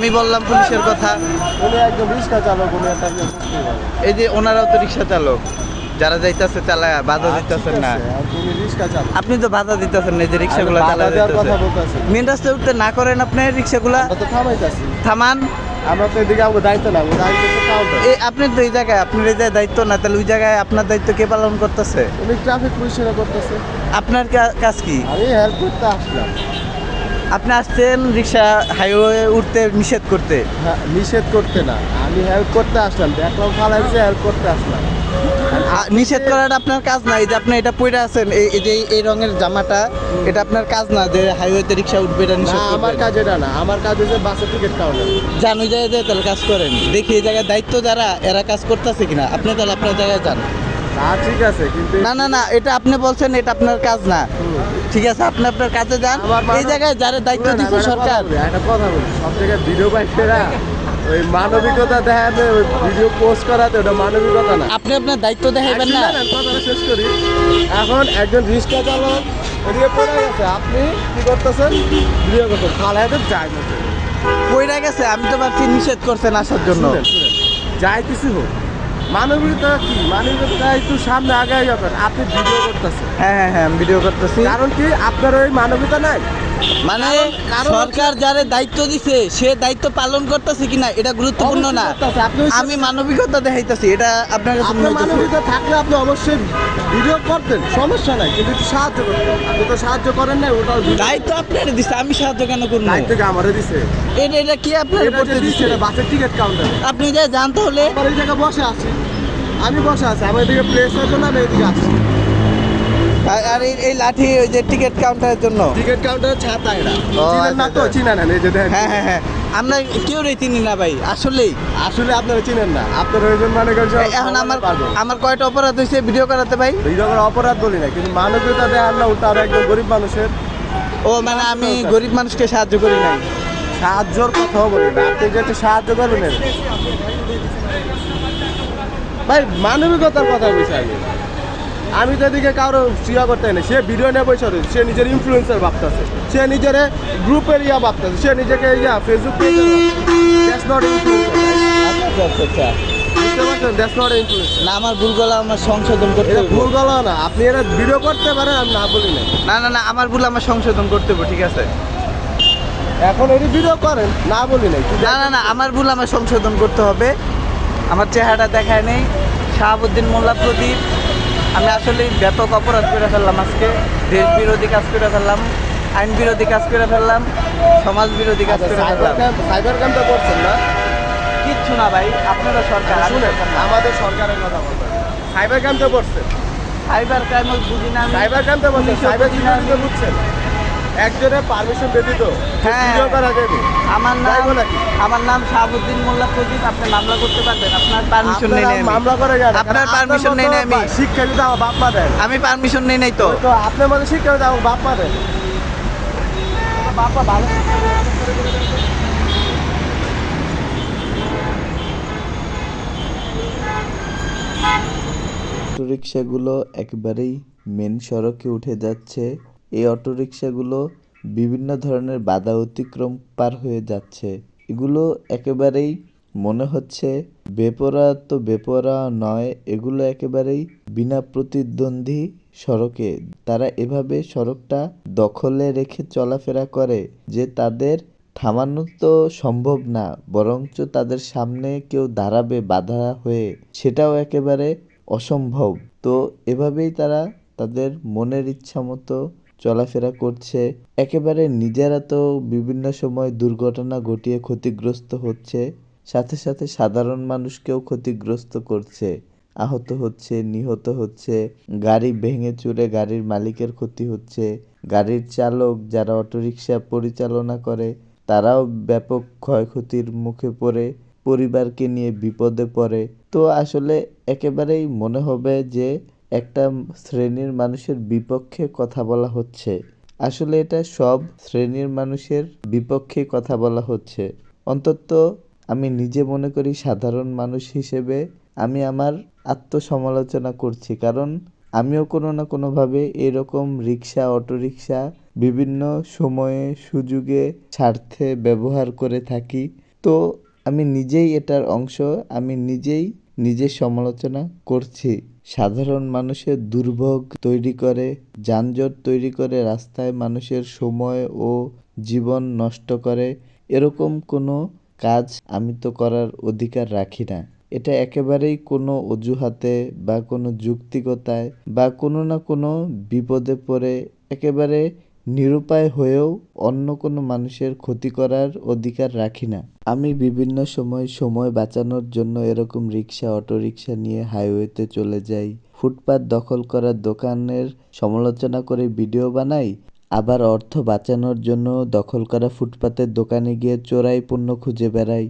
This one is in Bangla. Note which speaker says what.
Speaker 1: আমি বললাম পুলিশের কথা,
Speaker 2: উনি একজন রিক্সা চালক, উনি একটা
Speaker 1: এই যে ওনারাও তো রিক্সা চালক, যারা যাইতেছে চালায় বাধা দিতেছেন না।
Speaker 2: উনি রিক্সা চালক,
Speaker 1: আপনি তো বাধা দিতেছেন না, এই যে রিক্সাগুলো চালায়
Speaker 2: কথা বলতেছে।
Speaker 1: মেন রাস্তায় উঠতে না করেন আপনি রিক্সাগুলা,
Speaker 2: আমরা তো থামাইতেছি।
Speaker 1: থামান।
Speaker 2: আমরা তো এদিকে আমাদের দায়িত্ব না, আমাদের দায়িত্ব হচ্ছে কাউন্টার।
Speaker 1: এই আপনি তো এই জায়গায়, আপনার এই জায়গায় দায়িত্ব না, তাহলে ওই জায়গায় আপনার দায়িত্ব কে পালন করতেছে?
Speaker 2: উনি ট্রাফিক পুলিশেরা করতেছে।
Speaker 1: আপনার কাজ কি?
Speaker 2: আমি হেল্প করতে আসলাম।
Speaker 1: আপনি আসছেন রিক্সা হাইওয়ে উঠতে নিষেধ করতে?
Speaker 2: হ্যাঁ, নিষেধ করতে না, আমি হেল্প করতে আসলাম, দেখলাম ফালাইছে, হেল্প করতে আসলাম।
Speaker 1: নিষেধ করাটা আপনার কাজ না। এই যে আপনি এটা পরে আছেন, এই যে এই রঙের জামাটা, এটা আপনার কাজ না যে হাইওয়েতে রিক্সা উঠবে এটা নিষেধ
Speaker 2: না,
Speaker 1: করবেন।
Speaker 2: আমার কাজ এটা না, আমার কাজ হচ্ছে বাসের টিকিট কাউন্টার।
Speaker 1: যান ওই জায়গায় তাহলে কাজ করেন, দেখি এই জায়গায় দায়িত্ব যারা এরা কাজ করতেছে কিনা। আপনি তাহলে আপনার জায়গায় যান।
Speaker 2: না ঠিক আছে, কিন্তু
Speaker 1: না না না, এটা আপনি বলছেন এটা আপনার কাজ না। ঠিক আছে, আপনি আপনার কাজে যান। এই জায়গায় যারা দায়িত্ব দিচ্ছে সরকার।
Speaker 2: একটা কথা বলি, সব জায়গায় ভিডিও পাইছেরা ওই মানবিকতা দেখাতে, ওই ভিডিও পোস্ট করাতে, ওটা মানবিকতা না।
Speaker 1: আপনি আপনার দায়িত্ব দেখাইবেন না।
Speaker 2: কথাটা শেষ করি। এখন একজন রিক্সা চালক ওদিকে পড়ে গেছে, আপনি কি করতেছেন? ভিডিও করতেন, ফালাইতে যাই না।
Speaker 1: পইরা গেছে, আমি তো ভাবছি নিষেধ করছেন আসার জন্য।
Speaker 2: যাই কিছু হোক, মানবিকতা কি? মানবিকতা একটু সামনে আগে যাবেন, আপনি ভিডিও করতেছেন।
Speaker 1: হ্যাঁ হ্যাঁ হ্যাঁ, আমি ভিডিও করতেছি।
Speaker 2: কারণ কি আপনার ওই মানবিকতা নাই?
Speaker 1: মানে
Speaker 2: কারণ
Speaker 1: সরকার যারে দায়িত্ব দিছে সে দায়িত্ব পালন করতেছে কিনা এটা গুরুত্বপূর্ণ না। আমি মানবিকতা দেখাইতেছি, এটা আপনার কাছে মনে
Speaker 2: আপনার
Speaker 1: হইতেছে?
Speaker 2: মানবিকতা থাকলে আপনি অবশ্যই ভিডিও করতেন, সমস্যা নাই, কিন্তু একটু সাহায্য করতেন। আপনি তো সাহায্য করেন না, ওটাও
Speaker 1: দায়িত্ব আপনার দিছে, আমি সাহায্য কেন করবো?
Speaker 2: দায়িত্ব কি আমারে দিছে?
Speaker 1: এটা কি আপনার
Speaker 2: এটা
Speaker 1: করতে
Speaker 2: যে দিছে,
Speaker 1: দিচ্ছে?
Speaker 2: এটা বাসের টিকিট কাউন্টার।
Speaker 1: আপনি যে জানতে হলে
Speaker 2: আমার এই জায়গায় বসে আছি, আমি বসে আছি, আমার এদিকে প্লেসের জন্য আমি এদিকে আসছি।
Speaker 1: আর এই লাঠি ওই যে টিকিট কাউন্টারের জন্য।
Speaker 2: টিকিট কাউন্টারের ছাতা এটা।
Speaker 1: ও,
Speaker 2: চিনেন না তো?
Speaker 1: আচ্ছা।
Speaker 2: চিনেন না, এই যে দেখেন।
Speaker 1: হ্যাঁ হ্যাঁ হ্যাঁ, আমরা কেউ চিনি না ভাই, আসলেই।
Speaker 2: আসলে আপনারা চিনেন না, আপনার ওইজন মানে
Speaker 1: এখন আমার কয়টা অপরাধ হয়েছে ভিডিও করাতে ভাই?
Speaker 2: ভিডিও করে অপরাধ বলি না, কিন্তু মানবিকতা দেয় আল্লাহ, উল্টা আর একজন গরিব মানুষের
Speaker 1: ও মানে আমি গরিব মানুষকে সাহায্য করি নাই?
Speaker 2: সাহায্যর কথাও বলি না, আপনি যে একটু সাহায্য করবেন ভাই, মানবিকতার কথা বলছি আমি তো এদিকে কারো সিয়া করতে না। সে ভিডিও নিয়ে বসে রয়েছে, সে নিজের ইনফ্লুয়েন্সার ভাবতেছে, সে নিজের গ্রুপের ভাবতেছে, সে নিজেকে ফেসবুক দ্যাটস নট ইনফ্লুয়েন্সার।
Speaker 1: আচ্ছা আচ্ছা আচ্ছা,
Speaker 2: বুঝতে পারছেন? That's not influencer.
Speaker 1: না আমার ভুল গলা আমার সংশোধন করতে
Speaker 2: এটা
Speaker 1: হবে।
Speaker 2: ভুল গেল না, আপনি এরা ভিডিও করতে পারেন, আমি না বলি না।
Speaker 1: না না না, আমার ভুল আমার সংশোধন করতে হবে, ঠিক আছে?
Speaker 2: এখন এটি ভিডিও করেন, না বলি নাই।
Speaker 1: না না না, আমার ভুল আমার সংশোধন করতে হবে। আমার চেহারাটা দেখায় নেই। শাহাবুদ্দিন মোল্লা প্রদীপ, আমি আসলে ব্যাপক অপরাধ করে ফেললাম আজকে। দেশ বিরোধী কাজ করে ফেললাম, আইন বিরোধী কাজ করে ফেললাম, সমাজ বিরোধী কাজ করে ফেললাম।
Speaker 2: সাইবার ক্রাইমটা করছেন না?
Speaker 1: কিচ্ছু না ভাই, আপনারা সরকার।
Speaker 2: শুনেন, আমাদের সরকারের কথা বলবেন। সাইবার ক্রাইমটা করছেন,
Speaker 1: সাইবার ক্রাইম বুঝি না আমি।
Speaker 2: সাইবার ক্রাইমটা বলছেন,
Speaker 1: পুলিশও
Speaker 2: সাইবার
Speaker 1: বুঝি না আমি।
Speaker 2: সিকিউরিটি বুঝছেন? একজনের পারমিশন ব্যতীত
Speaker 1: হ্যাঁ।
Speaker 2: ভিডিও করা যাবে?
Speaker 1: আমার নাম
Speaker 2: যাইবো নাকি?
Speaker 1: আমার নাম শাহাবুদ্দিন মোল্লা প্রদীপ। আপনি মামলা করতে পারবেন, আপনার পারমিশন নেই নাই
Speaker 2: আপনারা
Speaker 1: আমি।
Speaker 2: মামলা করে যান,
Speaker 1: আপনার পারমিশন নেই নাই আমি।
Speaker 2: শিক্ষা যদি আমার বাপ মা দেন।
Speaker 1: আমি পারমিশন নেই নাই তো।
Speaker 2: তো আপনার মধ্যে শিক্ষা যদি আমার বাপ মা দেন, বাপ মা ভালো
Speaker 3: অটোরিকশাগুলো একেবারেই মেন সড়কে উঠে যাচ্ছে। এই অটোরিকশাগুলো বিভিন্ন ধরনের বাধা অতিক্রম পার হয়ে যাচ্ছে। এগুলো একেবারেই মনে হচ্ছে বেপরোয়া তো বেপরোয়া নয়, এগুলো একেবারেই বিনা প্রতিদ্বন্দ্বী সড়কে। তারা এভাবে সড়কটা দখলে রেখে চলাফেরা করে যে তাদের থামানো তো সম্ভব না, বরঞ্চ তাদের সামনে কেউ দাঁড়াবে বাধা হয়ে সেটাও একেবারে অসম্ভব। তো এভাবেই তারা তাদের মনের ইচ্ছা মতো চলাফেরা করছে। একেবারে নিজেরা তো বিভিন্ন সময় দুর্ঘটনা ঘটিয়ে ক্ষতিগ্রস্ত হচ্ছে, সাথে সাথে সাধারণ মানুষকেও ক্ষতিগ্রস্ত করছে, আহত হচ্ছে, নিহত হচ্ছে, গাড়ি ভেঙে চুরে গাড়ির মালিকের ক্ষতি হচ্ছে, গাড়ির চালক যারা অটোরিকশা পরিচালনা করে তারাও ব্যাপক ক্ষয়ক্ষতির মুখে পড়ে পরিবারকে নিয়ে বিপদে পড়ে। তো আসলে একেবারেই মনে হবে যে একটা শ্রেণীর মানুষের বিপক্ষে কথা বলা হচ্ছে। আসলে এটা সব শ্রেণীর মানুষের বিপক্ষে কথা বলা হচ্ছে। অন্তত আমি নিজে মনে করি সাধারণ মানুষ হিসেবে আমি আমার আত্মসমালোচনা করছি, কারণ আমিও কোনো না কোনোভাবে এরকম রিক্সা অটোরিকশা বিভিন্ন সময়ে সুযোগে স্বার্থে ব্যবহার করে থাকি। তো তো আমি নিজেই এটার অংশ, আমি নিজেই নিজের সমালোচনা করছি। সাধারণ মানুষের দুর্ভোগ তৈরি করে, যানজট তৈরি করে, রাস্তায় মানুষের সময় ও জীবন নষ্ট করে, এরকম কোনো কাজ আমি তো করার অধিকার রাখি না। এটা একেবারেই কোনো অজুহাতে বা কোনো যুক্তিকতায় বা কোনো না কোনো বিপদে পড়ে একেবারে নিরুপায় হয়েও অন্য কোনো মানুষের ক্ষতি করার অধিকার রাখি না। আমি বিভিন্ন সময় বাঁচানোর জন্য এরকম রিক্সা, অটোরিক্সা নিয়ে হাইওয়েতে চলে যাই। ফুটপাত দখল করা দোকানের সমালোচনা করে ভিডিও বানাই। আবার অর্থ বাঁচানোর জন্য দখল করা ফুটপাতের দোকানে গিয়ে চোরাই পণ্য খুঁজে বেড়াই।